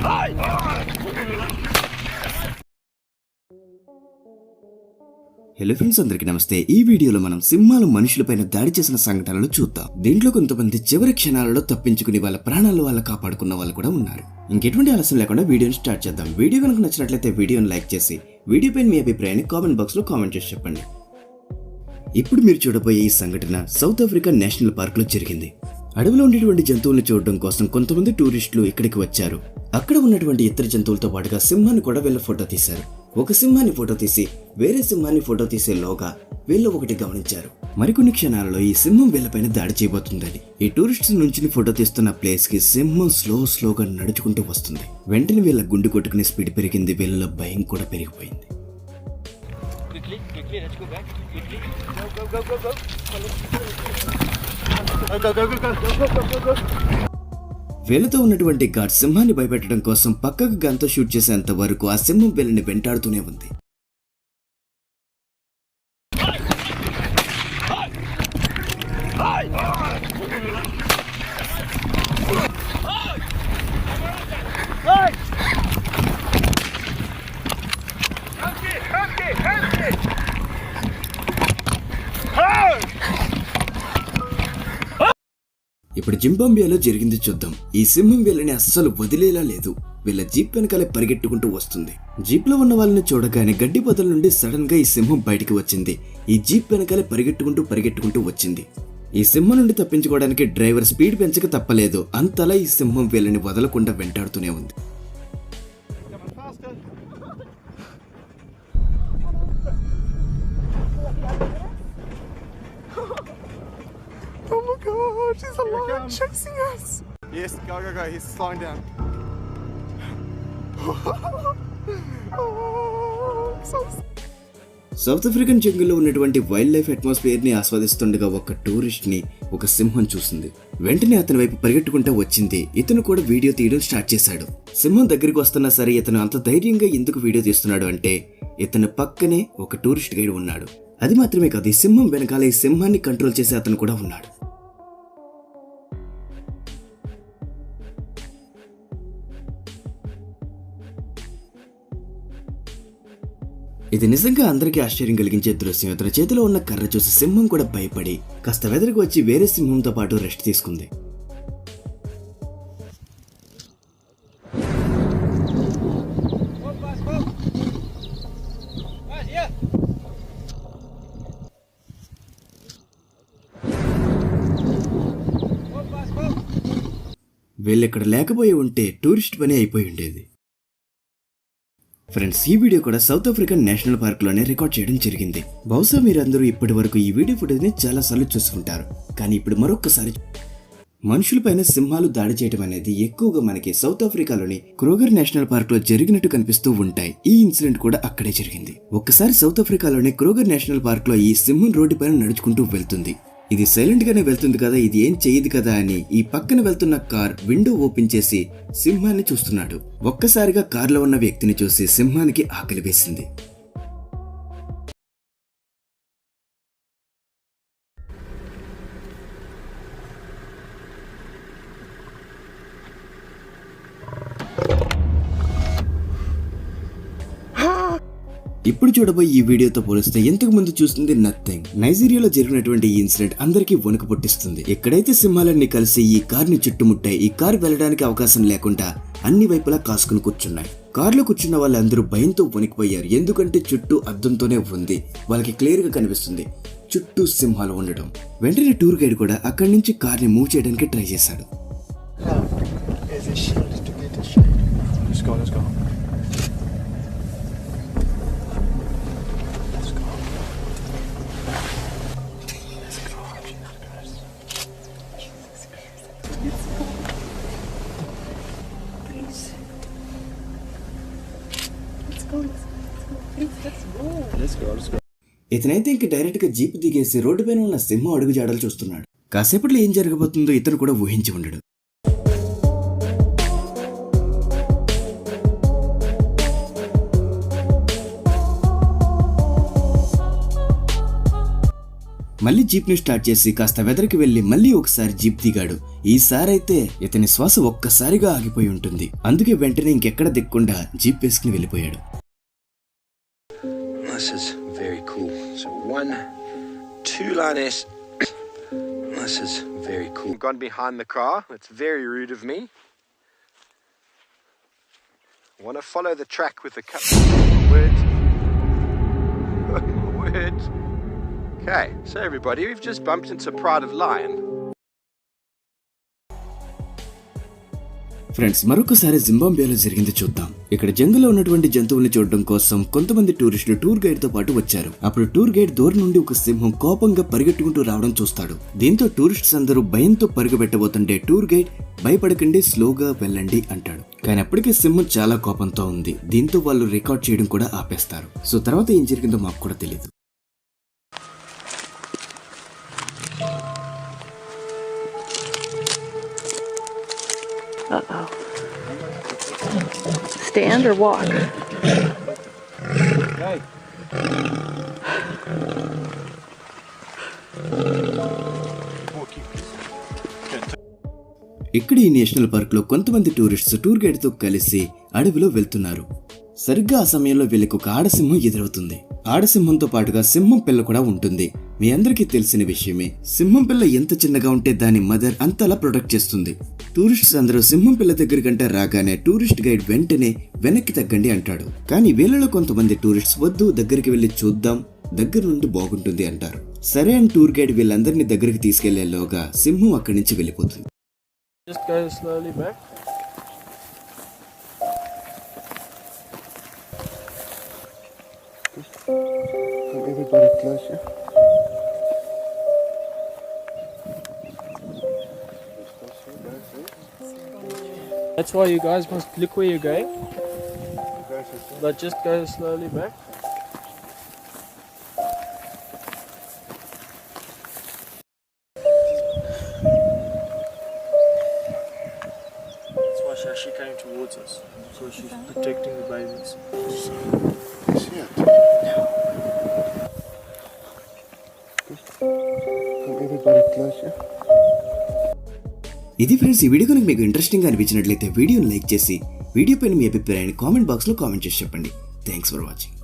Hello friends, అందరికి నమస్తే. ఈ వీడియోలో మనం సింహాలు మనుషులపైన దాడి చేసిన సంఘటనలు చూద్దాం. దీంట్లో కొంతమంది చివరి క్షణాలలో తప్పించుకుని వాళ్ళ ప్రాణాలు వాళ్ళు కాపాడుకున్న వాళ్ళు కూడా ఉన్నారు. ఇంకెటువంటి ఆలస్యం లేకుండా వీడియోని స్టార్ట్ చేద్దాం. వీడియో కనుక నచ్చినట్లయితే వీడియోని లైక్ చేసి వీడియో పైన మీ అభిప్రాయాన్ని కామెంట్ బాక్స్ లో కామెంట్ చేసి చెప్పండి. ఇప్పుడు మీరు చూడబోయే ఈ సంఘటన సౌత్ ఆఫ్రికా నేషనల్ పార్క్ లో జరిగింది. అడవిలో ఉండేటువంటి జంతువులను చూడడం కోసం కొంతమంది టూరిస్టులు ఇక్కడికి వచ్చారు. అక్కడ ఉన్నటువంటి ఇతర జంతువులతో పాటుగా సింహాన్ని కూడా వీళ్ళ ఫోటో తీశారు. ఒక సింహాన్ని ఫోటో తీసి వేరే సింహాన్ని ఫోటో తీసేలోగా వీళ్ళు ఒకటి గమనించారు. మరికొన్ని క్షణాలలో ఈ సింహం వీళ్ళపైన దాడి చేయబోతుందని. ఈ టూరిస్ట్స్ నుంచి ఫోటో తీస్తున్న ప్లేస్ కి సింహం స్లోగా నడుచుకుంటూ వస్తుంది. వెంటనే వీళ్ళ గుండె కొట్టుకునే స్పీడ్ పెరిగింది. వీళ్ళ భయం కూడా పెరిగిపోయింది. వీళ్ళతో ఉన్నటువంటి గార్డ్ సింహాన్ని భయపెట్టడం కోసం పక్కకు గన్తో షూట్ చేసేంత వరకు ఆ సింహం వీళ్ళని వెంటాడుతూనే ఉంది. ఇప్పుడు జింబాబ్వేలో జరిగింది చూద్దాం. ఈ సింహం వీళ్ళని అస్సలు వదిలేలా లేదు. వీళ్ళ జీప్ వెనకాలే పరిగెట్టుకుంటూ వస్తుంది. జీప్ లో ఉన్న వాళ్ళని చూడగానే గడ్డి పొదల నుండి సడన్ గా ఈ సింహం బయటికి వచ్చింది. ఈ జీప్ వెనకాలే పరిగెట్టుకుంటూ వచ్చింది. ఈ సింహం నుండి తప్పించుకోవడానికి డ్రైవర్ స్పీడ్ పెంచక తప్పలేదు. అంతలా ఈ సింహం వీళ్ళని వదలకుండా వెంటాడుతూనే ఉంది. Oh my God, she's alive, chasing us. Yes, go. He's slowing down. South African జంగిల్లో ఉన్నటువంటి వైల్డ్ లైఫ్ అట్మాస్ఫియర్ ని ఆస్వాదిస్తుండగా ఒక టూరిస్ట్ ని ఒక సింహం చూసింది. వెంటనే అతని వైపు పరిగెట్టుకుంటూ వచ్చింది. ఇతను కూడా వీడియో తీయడం స్టార్ట్ చేశాడు. సింహం దగ్గరికి వస్తున్నా సరే ఇతను అంత ధైర్యంగా ఎందుకు వీడియో తీస్తున్నాడు అంటే ఇతను పక్కనే ఒక టూరిస్ట్ గైడ్ ఉన్నాడు. అది మాత్రమే కాదు, ఈ సింహం వెనకాల ఈ సింహాన్ని కంట్రోల్ చేసే అతను కూడా ఉన్నాడు. ఇది నిజంగా అందరికీ ఆశ్చర్యం కలిగించే దృశ్యం. ఇతని చేతిలో ఉన్న కర్ర చూసి సింహం కూడా భయపడి కాస్త వెదరికి వచ్చి వేరే సింహంతో పాటు రెస్ట్ తీసుకుంది. వీళ్ళిక్కడ లేకపోయి ఉంటే టూరిస్ట్ పని అయిపోయి ఉండేది. ఫ్రెండ్స్, ఈ వీడియో కూడా సౌత్ ఆఫ్రికన్ నేషనల్ పార్క్ లోనే రికార్డ్ చేయడం జరిగింది. బహుశా మీరందరూ ఇప్పటి వరకు ఈ వీడియో ఫుటేజ్ ని చాలా సార్లు చూసుకుంటారు. కానీ ఇప్పుడు మరొకసారి మనుషులపైన సింహాలు దాడి చేయడం అనేది ఎక్కువగా మనకి సౌత్ ఆఫ్రికాలోని క్రోగర్ నేషనల్ పార్క్ లో జరిగినట్టు కనిపిస్తూ ఉంటాయి. ఈ ఇన్సిడెంట్ కూడా అక్కడే జరిగింది. ఒక్కసారి సౌత్ ఆఫ్రికాలోని క్రోగర్ నేషనల్ పార్క్ లో ఈ సింహం రోడ్డు పైన నడుచుకుంటూ వెళ్తుంది. ఇది సైలెంట్ గానే వెళ్తుంది కదా, ఇది ఏం చేయదు కదా అని ఈ పక్కన వెళ్తున్న కార్ విండో ఓపెన్ చేసి సింహాన్ని చూస్తున్నాడు. ఒక్కసారిగా కార్లో ఉన్న వ్యక్తిని చూసి సింహానికి ఆకలి వేసింది. ఇప్పుడు చూడబోయే ఈ వీడియోతో పోలిస్తే ఇంతకు ముందు చూస్తుంది నథింగ్. నైజీరియాలో జరిగినటువంటి ఈ ఇన్సిడెంట్ అందరికీ వణుకు పుట్టిస్తుంది. ఎక్కడైతే సింహాలన్నీ కలిసి ఈ కార్ ని చుట్టుముట్టాయి, ఈ కార్ వెళ్ళడానికి అవకాశం లేకుండా అన్ని వైపులా కాసుకుని కూర్చున్నాయి. కార్లో కూర్చున్న వాళ్ళందరూ భయంతో వణికిపోయారు. ఎందుకంటే చుట్టూ అద్దంతోనే ఉంది. వాళ్ళకి క్లియర్ గా కనిపిస్తుంది చుట్టూ సింహాలు ఉండడం. వెంటనే టూర్ గైడ్ కూడా అక్కడి నుంచి కార్ ని మూవ్ చేయడానికి ట్రై చేశాడు. ఇతనైతే ఇంక డైరెక్ట్ గా జీప్ దిగేసి రోడ్డు పైన ఉన్న సింహం అడుగు జాడలు చూస్తున్నాడు. కాసేపట్లో ఏం జరగబోతుందో ఇతను కూడా ఊహించి ఉండడు. మళ్ళీ జీప్ ని స్టార్ట్ చేసి కాస్త వెదరికి వెళ్లి మళ్ళీ ఒకసారి జీప్ దిగాడు. ఈసారి అయితే ఇతని శ్వాస ఒక్కసారిగా ఆగిపోయి ఉంటుంది. అందుకే వెంటనే ఇంకెక్కడ దిక్కుండా జీప్ వేసుకుని వెళ్ళిపోయాడు. This is very cool. So 1, 2 line S. This is very cool. Gone behind the car. That's very rude of me. I want to follow the track with the cut. Word. Word. Okay, so everybody, we've just bumped into Pride of Lion. Friends, మరొకసారి జింబాబ్వేలో జరిగింది చూద్దాం. ఇక్కడ జంగల్లో ఉన్నటువంటి జంతువుల్ని చూడడం కోసం కొంతమంది టూరిస్టులు టూర్ గైడ్ తో పాటు వచ్చారు. అప్పుడు టూర్ గైడ్ దూరం నుండి ఒక సింహం కోపంగా పరిగెట్టుకుంటూ రావడం చూస్తాడు. దీంతో టూరిస్ట్స్ అందరూ భయంతో పరుగుపెట్టబోతుంటే టూర్ గైడ్ భయపడకండి, స్లోగా వెళ్ళండి అంటాడు. కానీ అప్పటికే సింహం చాలా కోపంతో ఉంది. దీంతో వాళ్ళు రికార్డ్ చేయడం కూడా ఆపేస్తారు. సో తర్వాత ఏం జరిగిందో మాకు కూడా తెలియదు. Uh-oh. Stand or walk? Okay. ఇక్కడ ఈ నేషనల్ పార్క్ లో కొంతమంది టూరిస్ట్స్ టూర్ గైడ్ తో కలిసి అడవిలో వెళ్తున్నారు. సరిగ్గా ఆ సమయంలో వీళ్ళకి ఒక ఆడసింహం ఎదురవుతుంది. ఆడసింహంతో పాటుగా సింహం పిల్ల కూడా ఉంటుంది. మీ అందరికీ తెలిసిన విషయమే. సింహం పిల్ల ఎంత చిన్నగా ఉంటే దాని మదర్ అంతలా ప్రొటెక్ట్ చేస్తుంది. టూరిస్ట్స్ అందరూ సింహం పిల్ల దగ్గరికంటే రాగానే టూరిస్ట్ గైడ్ వెంటనే వెనక్కి తగ్గండి అంటాడు. కానీ వీళ్ళలో కొంతమంది టూరిస్ట్స్ వద్దు, దగ్గరికి వెళ్లి చూద్దాం, దగ్గర నుండి బాగుంటుంది అంటారు. సరే అని టూర్ గైడ్ వీళ్ళందరినీ దగ్గరికి తీసుకెళ్లేలోగా సింహం అక్కడి నుంచి వెళ్ళిపోతుంది. Just go slowly back. Come everybody closer. That's why you guys must look where you're going. But just go slowly back. That's why Shashi came towards us. So she's protecting the babies. See it. Come everybody closer. ఇది friends, ఈ video కనుక మీకు interesting గా అనిపించినట్లయితే వీడియోని like చేసి video పైన మీ అభిప్రాయాన్ని comment box లో కామెంట్ చేసి చెప్పండి. Thanks for watching.